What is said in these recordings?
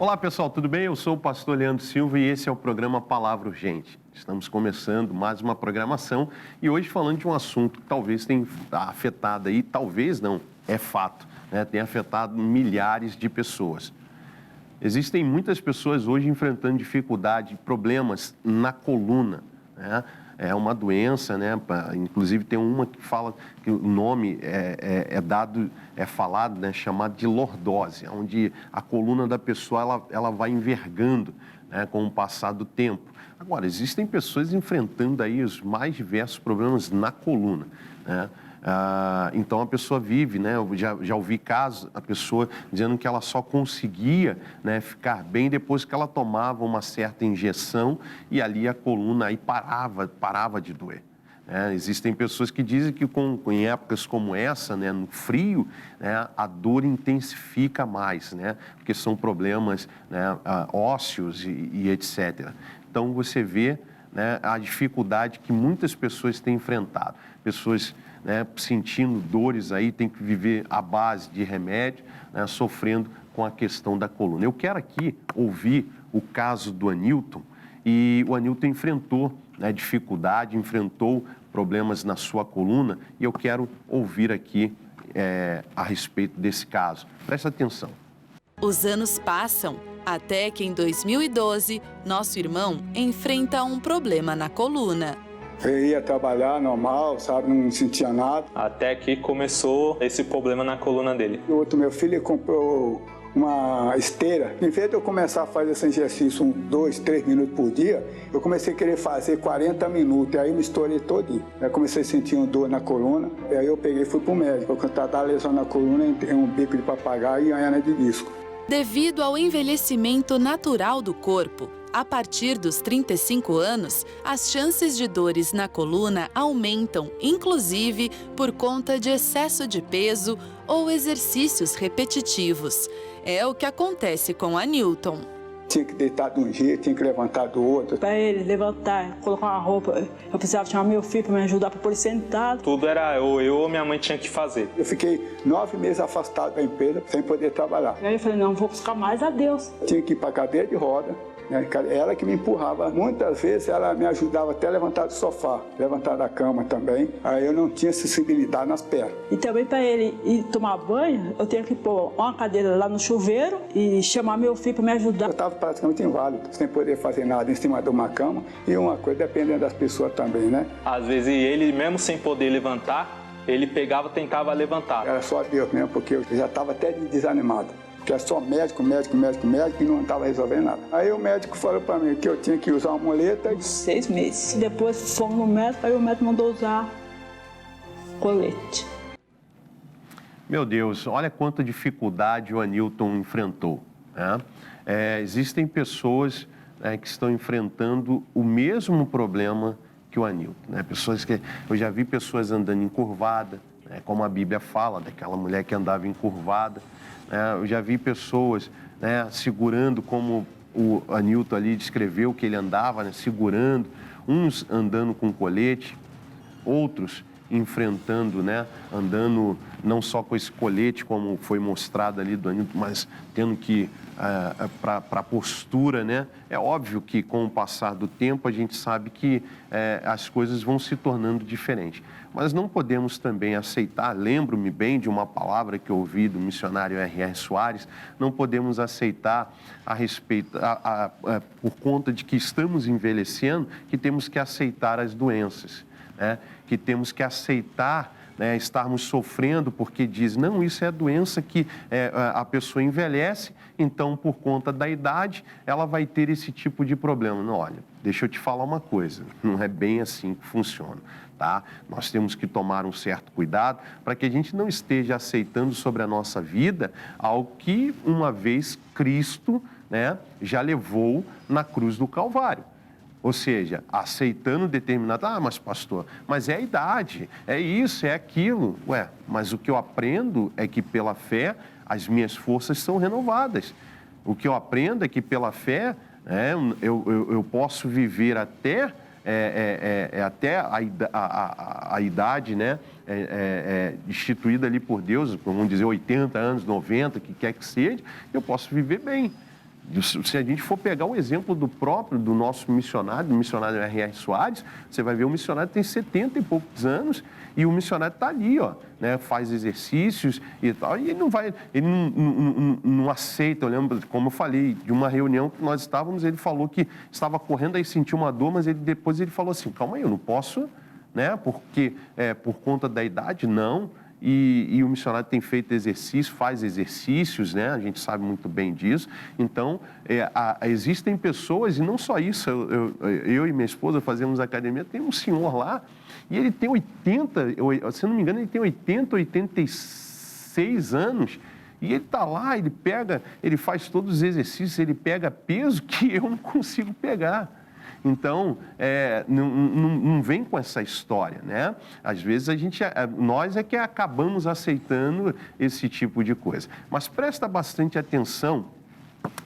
Olá pessoal, tudo bem? Eu sou o pastor Leandro Silva e esse é o programa Palavra Urgente. Estamos começando mais uma programação e hoje falando de um assunto que talvez tenha afetado aí, talvez não, é fato, né? Tem afetado milhares de pessoas. Existem muitas pessoas hoje enfrentando dificuldade, problemas na coluna, né? É uma doença, né? Inclusive tem uma que fala que o nome é falado, né? Chamado de lordose, onde a coluna da pessoa ela vai envergando, né? Com o passar do tempo. Agora, existem pessoas enfrentando aí os mais diversos problemas na coluna, né? Então a pessoa vive, né? Eu já ouvi casos, a pessoa dizendo que ela só conseguia, né, ficar bem depois que ela tomava uma certa injeção e ali a coluna aí parava de doer. Existem pessoas que dizem que em épocas como essa, né, no frio, né, a dor intensifica mais, né, porque são problemas, né, ósseos e etc. Então você vê, né, a dificuldade que muitas pessoas têm enfrentado. Pessoas, né, sentindo dores aí, tem que viver à base de remédio, né, sofrendo com a questão da coluna. Eu quero aqui ouvir o caso do Anilton, e o Anilton enfrentou, né, dificuldade, enfrentou problemas na sua coluna, e eu quero ouvir aqui a respeito desse caso. Presta atenção. Os anos passam, até que em 2012, nosso irmão enfrenta um problema na coluna. Eu ia trabalhar normal, sabe, não sentia nada. Até que começou esse problema na coluna dele. O outro, meu filho, comprou uma esteira. Em vez de eu começar a fazer esse exercício 2, 3 minutos por dia, eu comecei a querer fazer 40 minutos. E aí eu me estourei todinho. Aí comecei a sentir uma dor na coluna. E aí eu peguei e fui pro médico. Eu estava lesão na coluna, tem um bico de papagaio e hernia de disco. Devido ao envelhecimento natural do corpo, a partir dos 35 anos, as chances de dores na coluna aumentam, inclusive por conta de excesso de peso ou exercícios repetitivos. É o que acontece com Anilton. Tinha que deitar de um jeito, tinha que levantar do outro. Para ele levantar, colocar uma roupa, eu precisava chamar meu filho para me ajudar para pôr ele sentado. Tudo era eu ou minha mãe tinha que fazer. Eu fiquei 9 meses afastado da empresa, sem poder trabalhar. Aí eu falei, não, vou buscar mais a Deus. Tinha que ir para a cadeira de roda. Ela que me empurrava. Muitas vezes ela me ajudava até a levantar do sofá, levantar da cama também. Aí eu não tinha sensibilidade nas pernas. E também para ele ir tomar banho, eu tinha que pôr uma cadeira lá no chuveiro e chamar meu filho para me ajudar. Eu estava praticamente inválido, sem poder fazer nada em cima de uma cama. E uma coisa, dependendo das pessoas também, né? Às vezes ele, mesmo sem poder levantar, ele pegava e tentava levantar. Era só Deus mesmo, porque eu já estava até desanimado. Que é só médico e não estava resolvendo nada. Aí o médico falou para mim que eu tinha que usar uma muleta. 6 meses. Depois fomos no médico, aí o médico mandou usar colete. Meu Deus, olha quanta dificuldade o Anilton enfrentou, né? Existem pessoas, né, que estão enfrentando o mesmo problema que o Anilton, né? Eu já vi pessoas andando encurvada, né, como a Bíblia fala, daquela mulher que andava encurvada. Eu já vi pessoas, né, segurando, como o Anilton ali descreveu que ele andava, né, segurando, uns andando com colete, outros enfrentando, né, andando não só com esse colete, como foi mostrado ali do Anilton, mas tendo que, para a postura, né? É óbvio que com o passar do tempo a gente sabe que as coisas vão se tornando diferentes. Mas não podemos também aceitar, lembro-me bem de uma palavra que eu ouvi do missionário R.R. Soares, não podemos aceitar a respeito, por conta de que estamos envelhecendo, que temos que aceitar as doenças, né? Que temos que aceitar, né, estarmos sofrendo porque diz, não, isso é doença que a pessoa envelhece, então por conta da idade ela vai ter esse tipo de problema. Não, olha, deixa eu te falar uma coisa, não é bem assim que funciona, tá? Nós temos que tomar um certo cuidado para que a gente não esteja aceitando sobre a nossa vida algo que uma vez Cristo, né, já levou na cruz do Calvário. Ou seja, aceitando determinado... mas pastor, mas é a idade, é isso, é aquilo. Ué, mas o que eu aprendo é que pela fé as minhas forças são renovadas. O que eu aprendo é que pela fé eu posso viver até a idade, né, instituída ali por Deus, vamos dizer 80 anos, 90, que quer que seja, eu posso viver bem. Se a gente for pegar o exemplo do nosso missionário, do missionário R.R. Soares, você vai ver o missionário tem 70 e poucos anos e o missionário está ali, ó, né, faz exercícios e tal, e ele não aceita. Eu lembro, como eu falei, de uma reunião que nós estávamos, ele falou que estava correndo, aí sentiu uma dor, mas depois ele falou assim, calma aí, eu não posso, né, porque por conta da idade, não. E o missionário tem feito exercício, faz exercícios, né? A gente sabe muito bem disso. Então, existem pessoas, e não só isso, eu e minha esposa fazemos academia, tem um senhor lá, e ele tem 80, se não me engano, ele tem 80, 86 anos, e ele está lá, ele faz todos os exercícios, ele pega peso que eu não consigo pegar. Então, não vem com essa história, né? Às vezes nós é que acabamos aceitando esse tipo de coisa. Mas presta bastante atenção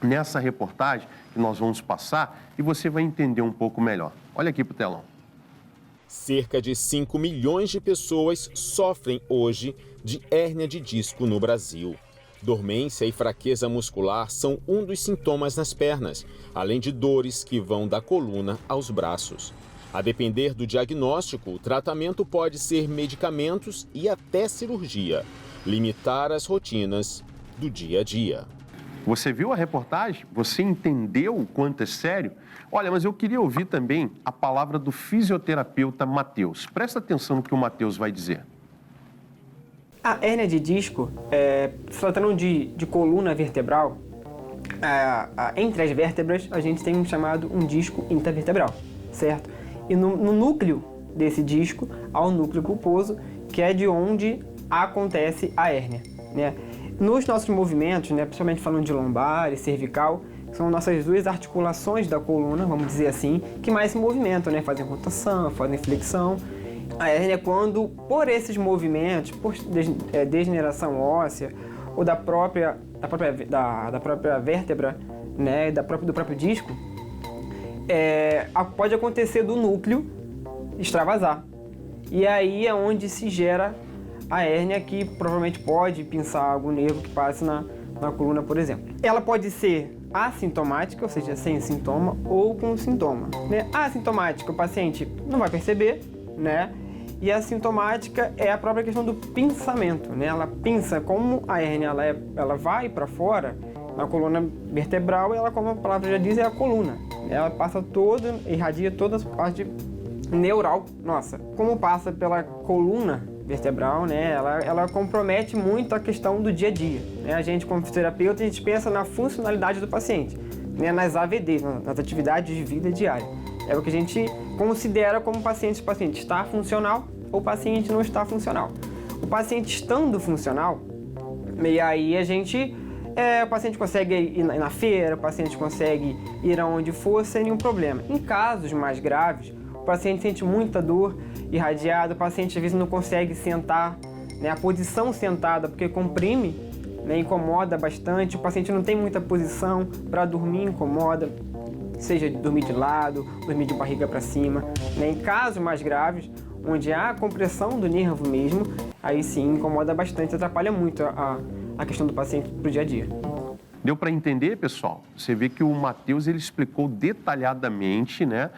nessa reportagem que nós vamos passar e você vai entender um pouco melhor. Olha aqui para o telão. Cerca de 5 milhões de pessoas sofrem hoje de hérnia de disco no Brasil. Dormência e fraqueza muscular são um dos sintomas nas pernas, além de dores que vão da coluna aos braços. A depender do diagnóstico, o tratamento pode ser medicamentos e até cirurgia. Limitar as rotinas do dia a dia. Você viu a reportagem? Você entendeu o quanto é sério? Olha, mas eu queria ouvir também a palavra do fisioterapeuta Matheus. Presta atenção no que o Matheus vai dizer. A hérnia de disco, se tratando de coluna vertebral, entre as vértebras a gente tem um chamado um disco intervertebral, certo? E no núcleo desse disco há um núcleo pulposo, que é de onde acontece a hérnia, né? Nos nossos movimentos, né, principalmente falando de lombar e cervical, são nossas duas articulações da coluna, vamos dizer assim, que mais se movimentam, né? Fazem rotação, fazem flexão. A hérnia é quando, por esses movimentos, por degeneração óssea ou da própria vértebra, né, do próprio disco, pode acontecer do núcleo extravasar. E aí é onde se gera a hérnia, que provavelmente pode pinçar algum nervo que passe na coluna, por exemplo. Ela pode ser assintomática, ou seja, sem sintoma, ou com sintoma, né? Assintomática, o paciente não vai perceber, né? E a sintomática é a própria questão do pinçamento, né? Ela pinça, como a hérnia ela vai para fora na coluna vertebral, ela, como a palavra já diz, é a coluna. Ela passa irradia toda a parte neural nossa. Como passa pela coluna vertebral, né? Ela compromete muito a questão do dia a dia, né? A gente, como fisioterapeuta, a gente pensa na funcionalidade do paciente, né? Nas AVDs, nas atividades de vida diária. É o que a gente considera como paciente. O paciente está funcional ou o paciente não está funcional. O paciente estando funcional, e aí o paciente consegue ir na feira, o paciente consegue ir aonde for sem nenhum problema. Em casos mais graves, o paciente sente muita dor irradiada, o paciente às vezes não consegue sentar, né? A posição sentada, porque comprime, né? Incomoda bastante, o paciente não tem muita posição para dormir, incomoda. Seja dormir de lado, dormir de barriga para cima, né? Em casos mais graves, onde há compressão do nervo mesmo, aí sim incomoda bastante, atrapalha muito a questão do paciente para o dia a dia. Deu para entender, pessoal? Você vê que o Matheus ele explicou detalhadamente, né,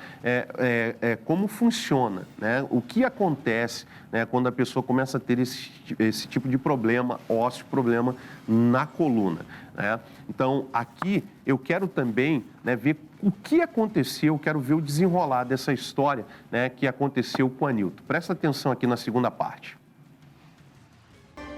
como funciona, né, o que acontece, né, quando a pessoa começa a ter esse tipo de problema ósseo, problema na coluna, né? Então, aqui eu quero também, né, ver o que aconteceu, quero ver o desenrolar dessa história, né, que aconteceu com o Anilton. Presta atenção aqui na segunda parte.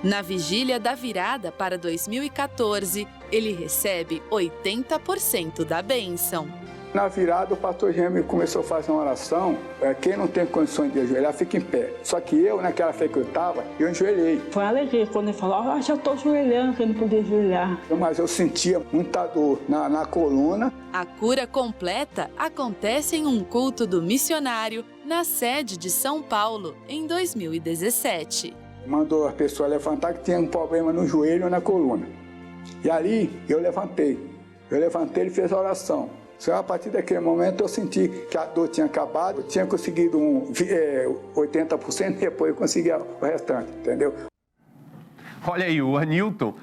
Na vigília da virada para 2014, ele recebe 80% da bênção. Na virada, o pastor Gêmeo começou a fazer uma oração. Quem não tem condições de ajoelhar, fica em pé. Só que eu, naquela fé que eu estava, eu ajoelhei. Foi uma alegria quando ele falou, já estou ajoelhando, que eu não podia ajoelhar. Mas eu sentia muita dor na coluna. A cura completa acontece em um culto do missionário na sede de São Paulo, em 2017. Mandou a pessoa levantar que tinha um problema no joelho ou na coluna. E ali eu levantei. Ele fez a oração. Só a partir daquele momento eu senti que a dor tinha acabado, eu tinha conseguido 80%, depois eu conseguia o restante, entendeu? Olha aí, o Anilton,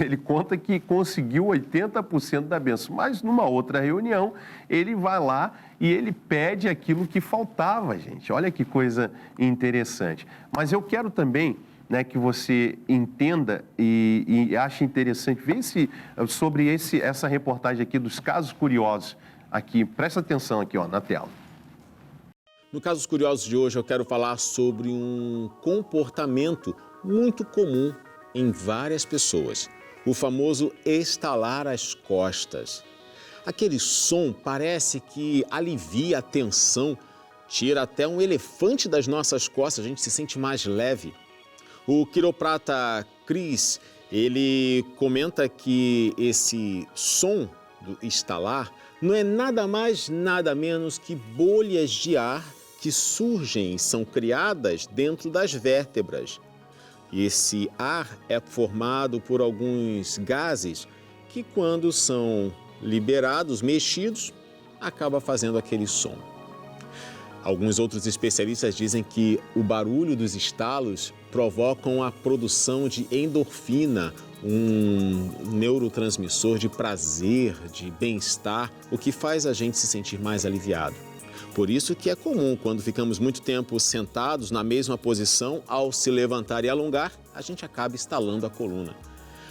ele conta que conseguiu 80% da bênção, mas numa outra reunião, ele vai lá e ele pede aquilo que faltava, gente. Olha que coisa interessante. Mas eu quero também, né, que você entenda e ache interessante ver sobre essa reportagem aqui dos casos curiosos. Aqui, presta atenção aqui, ó, na tela. No Casos Curiosos de hoje, eu quero falar sobre um comportamento muito comum em várias pessoas. O famoso estalar as costas. Aquele som parece que alivia a tensão, tira até um elefante das nossas costas, a gente se sente mais leve. O quiroprata Chris, ele comenta que esse som do estalar não é nada mais, nada menos que bolhas de ar que surgem, são criadas dentro das vértebras. E esse ar é formado por alguns gases que, quando são liberados, mexidos, acaba fazendo aquele som. Alguns outros especialistas dizem que o barulho dos estalos provocam a produção de endorfina, um neurotransmissor de prazer, de bem-estar, o que faz a gente se sentir mais aliviado. Por isso que é comum, quando ficamos muito tempo sentados na mesma posição, ao se levantar e alongar, a gente acaba estalando a coluna.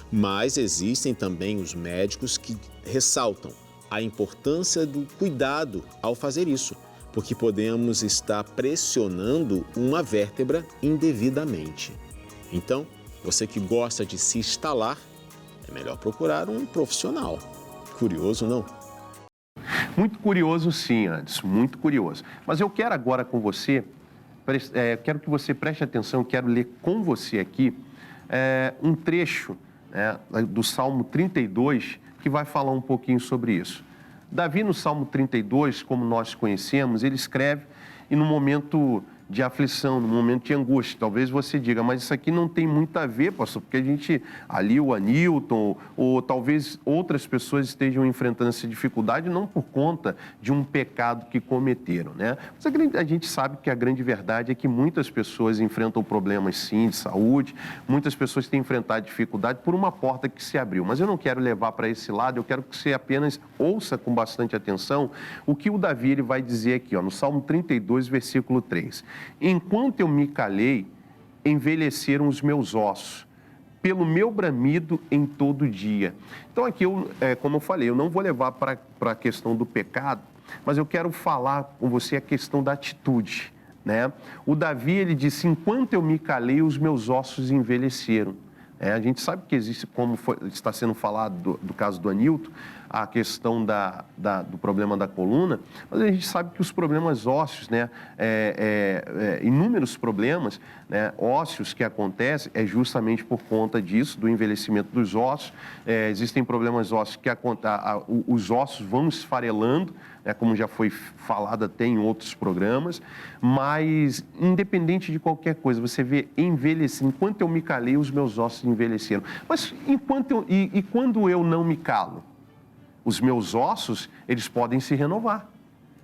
Mas existem também os médicos que ressaltam a importância do cuidado ao fazer isso, porque podemos estar pressionando uma vértebra indevidamente. Então, você que gosta de se estalar, é melhor procurar um profissional. Curioso, não? Muito curioso, sim, Anderson, muito curioso. Mas eu quero agora com você, quero que você preste atenção, quero ler com você aqui um trecho do Salmo 32, que vai falar um pouquinho sobre isso. Davi, no Salmo 32, como nós conhecemos, ele escreve e no momento de aflição, no momento de angústia. Talvez você diga, mas isso aqui não tem muito a ver, pastor, porque a gente, ali o Anilton, ou talvez outras pessoas estejam enfrentando essa dificuldade não por conta de um pecado que cometeram, né? Mas a gente sabe que a grande verdade é que muitas pessoas enfrentam problemas, sim, de saúde, muitas pessoas têm enfrentado dificuldade por uma porta que se abriu. Mas eu não quero levar para esse lado, eu quero que você apenas ouça com bastante atenção o que o Davi ele vai dizer aqui, ó, no Salmo 32, versículo 3. Enquanto eu me calei, envelheceram os meus ossos, pelo meu bramido em todo dia. Então aqui, como eu falei, eu não vou levar para a questão do pecado, mas eu quero falar com você a questão da atitude, né? O Davi, ele disse, enquanto eu me calei, os meus ossos envelheceram. A gente sabe que existe, como está sendo falado do caso do Anilton, a questão do problema da coluna, mas a gente sabe que os problemas ósseos, né, inúmeros problemas, né, ósseos que acontecem é justamente por conta disso, do envelhecimento dos ossos. Existem problemas ósseos que os ossos vão esfarelando, como já foi falado até em outros programas, mas independente de qualquer coisa, você vê envelhecer. Enquanto eu me calei, os meus ossos envelheceram. Mas quando eu não me calo? Os meus ossos, eles podem se renovar.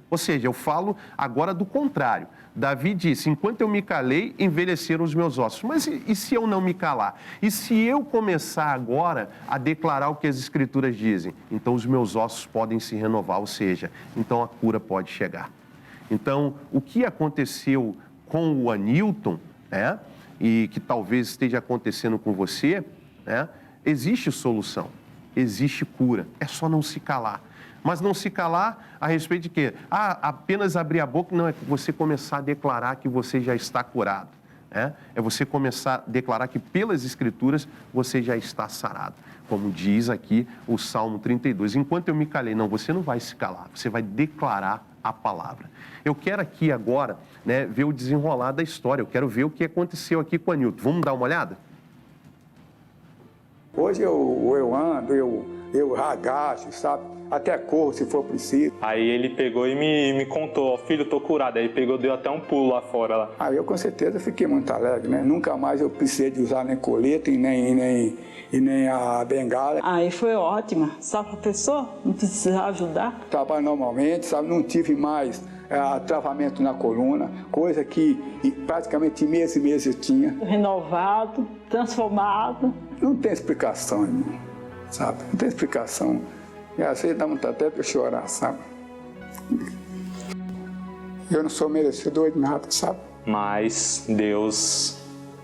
Ou seja, eu falo agora do contrário. Davi disse, enquanto eu me calei, envelheceram os meus ossos. Mas e se eu não me calar? E se eu começar agora a declarar o que as Escrituras dizem? Então os meus ossos podem se renovar, ou seja, então a cura pode chegar. Então, o que aconteceu com o Anilton, e que talvez esteja acontecendo com você, existe solução, existe cura, é só não se calar. Mas não se calar a respeito de quê? Apenas abrir a boca, não, é você começar a declarar que você já está curado. É você começar a declarar que pelas Escrituras você já está sarado. Como diz aqui o Salmo 32. Enquanto eu me calei, não, você não vai se calar, você vai declarar a palavra. Eu quero aqui agora, ver o desenrolar da história, eu quero ver o que aconteceu aqui com o Anilton. Vamos dar uma olhada? Hoje eu ando, eu agacho, sabe? Até corro se for preciso. Aí ele pegou e me contou, ó, filho, tô curado. Aí pegou, deu até um pulo lá fora. Lá. Aí eu com certeza fiquei muito alegre, né? Nunca mais eu precisei de usar nem colete e nem a bengala. Aí foi ótima, sabe, professor? Não precisava ajudar. Trabalho normalmente, sabe? Não tive mais travamento na coluna, coisa que praticamente mês e mês eu tinha. Renovado, transformado. Não tem explicação, irmão, sabe? Não tem explicação. E às vezes dá vontade até de chorar, sabe? Eu não sou merecedor de nada, sabe? Mas Deus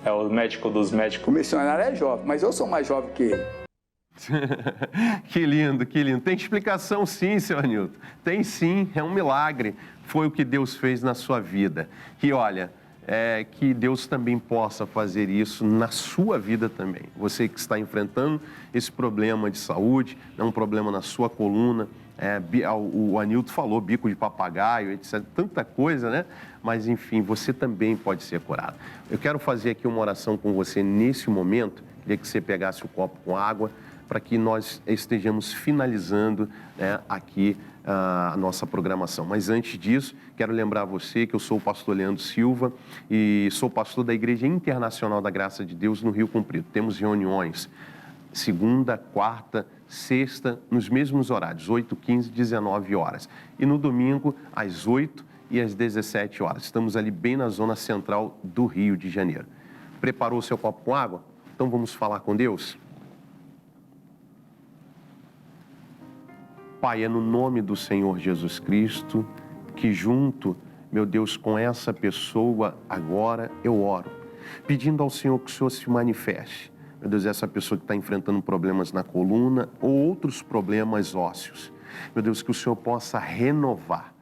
é o médico dos médicos. O missionário é jovem, mas eu sou mais jovem que ele. Que lindo, que lindo. Tem explicação sim, seu Anilton. Tem sim, é um milagre. Foi o que Deus fez na sua vida. E olha, que Deus também possa fazer isso na sua vida também. Você que está enfrentando esse problema de saúde, um problema na sua coluna, o Anilton falou, bico de papagaio, etc. Tanta coisa, né? Mas, enfim, você também pode ser curado. Eu quero fazer aqui uma oração com você nesse momento. Queria que você pegasse o copo com água para que nós estejamos finalizando, né, aqui a nossa programação. Mas antes disso, quero lembrar você que eu sou o pastor Leandro Silva e sou pastor da Igreja Internacional da Graça de Deus no Rio Comprido. Temos reuniões segunda, quarta, sexta, nos mesmos horários, 8, 15, 19 horas. E no domingo, às 8 e às 17 horas. Estamos ali bem na zona central do Rio de Janeiro. Preparou o seu copo com água? Então vamos falar com Deus? Pai, é no nome do Senhor Jesus Cristo que junto, meu Deus, com essa pessoa agora eu oro, pedindo ao Senhor que o Senhor se manifeste. Meu Deus, essa pessoa que está enfrentando problemas na coluna ou outros problemas ósseos. Meu Deus, que o Senhor possa renovar.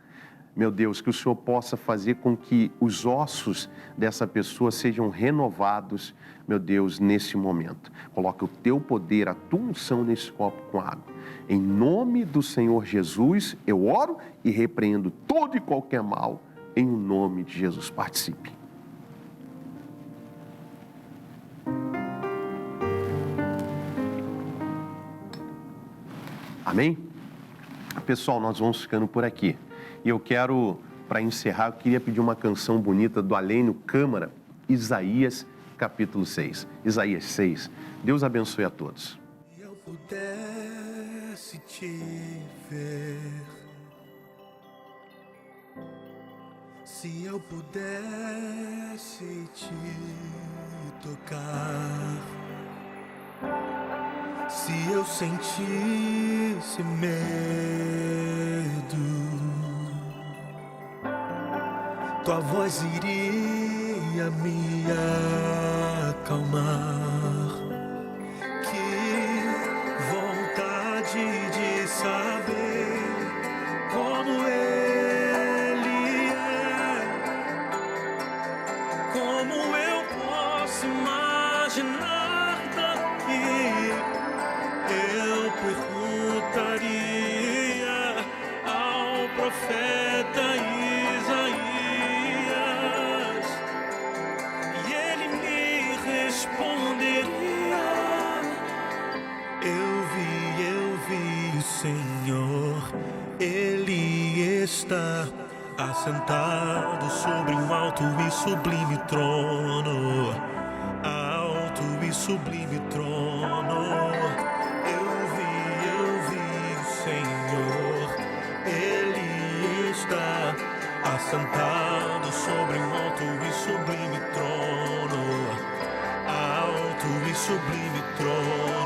Meu Deus, que o Senhor possa fazer com que os ossos dessa pessoa sejam renovados, meu Deus, nesse momento. Coloque o teu poder, a tua unção nesse copo com água. Em nome do Senhor Jesus, eu oro e repreendo todo e qualquer mal. Em nome de Jesus, participe. Amém? Pessoal, nós vamos ficando por aqui. E eu quero, para encerrar, eu queria pedir uma canção bonita do Alênio Câmara, Isaías, capítulo 6. Isaías 6. Deus abençoe a todos. Se eu pudesse te ver, se eu pudesse te tocar, se eu sentisse medo, tua voz iria me acalmar. Que vontade de saber como Ele é, como eu posso imaginar daqui. Eu perguntaria ao profeta Isaías e ele me responderia: eu vi o Senhor, Ele está assentado sobre um alto e sublime trono, alto e sublime trono. Eu vi o Senhor, Ele está assentado sobre um alto e sublime trono, alto e sublime trono.